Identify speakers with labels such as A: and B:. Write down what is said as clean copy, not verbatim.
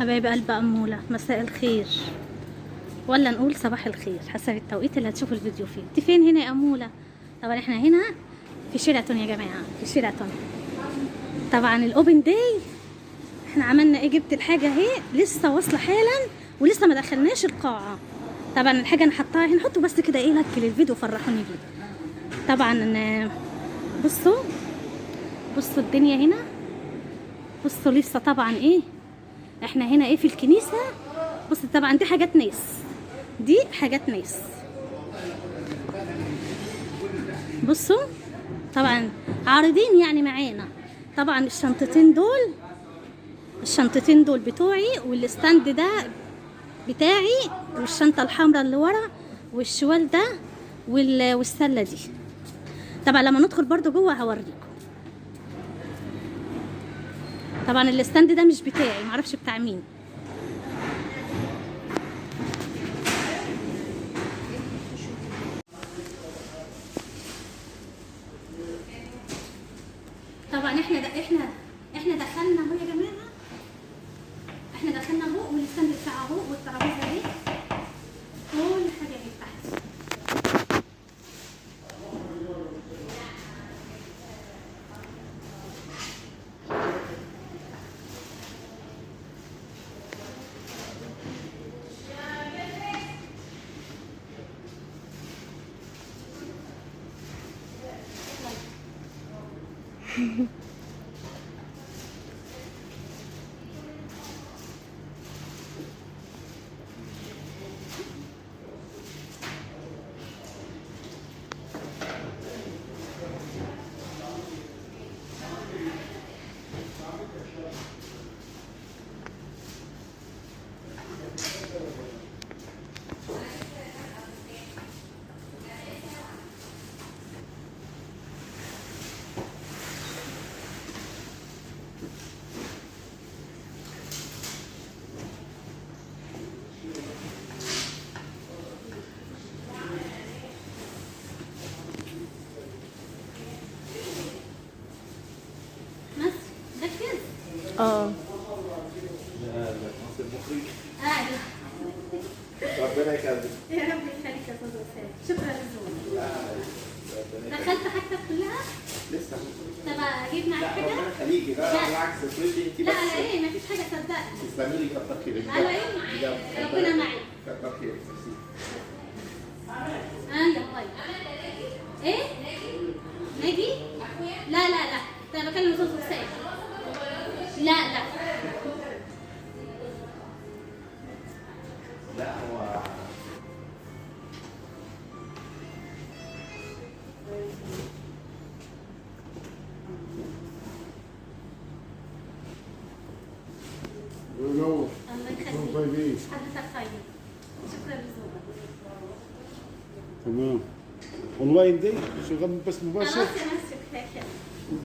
A: حبايب قلب أمولة، مساء الخير ولا نقول صباح الخير حسب التوقيت اللي هتشوفوا الفيديو فيه. انت فين هنا يا أمولة؟ طبعا احنا هنا في شيراتون يا جماعة، في شيراتون. طبعا الأوبن داي احنا عملنا ايه، جبت الحاجة اهي لسه واصلة حالا ولسه ما دخلناش القاعة. طبعا الحاجة انا حطاها هنا، نحطه بس كده ايه لايك للفيديو فرحوني بيه. طبعا بصوا الدنيا هنا، بصوا لسه طبعا ايه احنا هنا ايه في الكنيسة. بص طبعا دي حاجات ناس، دي حاجات ناس. بصوا طبعا عارضين يعني معانا. طبعا الشنطتين دول بتوعي، والستاند ده بتاعي، والشنطة الحمراء اللي ورا، والشوال ده، والسلة دي. طبعا لما ندخل برضو جوه هوريكم. طبعا الستاند ده مش بتاعي، معرفش بتاع مين. طبعا احنا دخلنا اهو يا جماعه، احنا دخلنا اهو، والستاند بتاعه اهو، والترابيزه اهي، كل حاجه اهي تحت. اه
B: ربنا يكرمك
A: يا رب يخليك يا استاذ وسام، شكرا لزومك. دخلت حاجتك كلها؟
B: لسه.
A: طب اجيب معاك حاجه؟
B: ربنا يخليكي، لا بالعكس افرضي انت بس.
A: لا على ايه، مفيش حاجه صدقني.
B: تسلمي لي، كتر خيرك.
A: على ايه؟ ربنا معاك.
B: كتر خيرك.
A: يا طيب. ايه؟ ناجي؟ لا ده انا بكلم استاذ وسام. لا
B: لا هو
A: الله يخليك. حضرتك طيب، شكرا لزومك.
C: تمام. اونلاين دي شغال بس مباشر.
A: خلاص يا ماسك كفايه كده.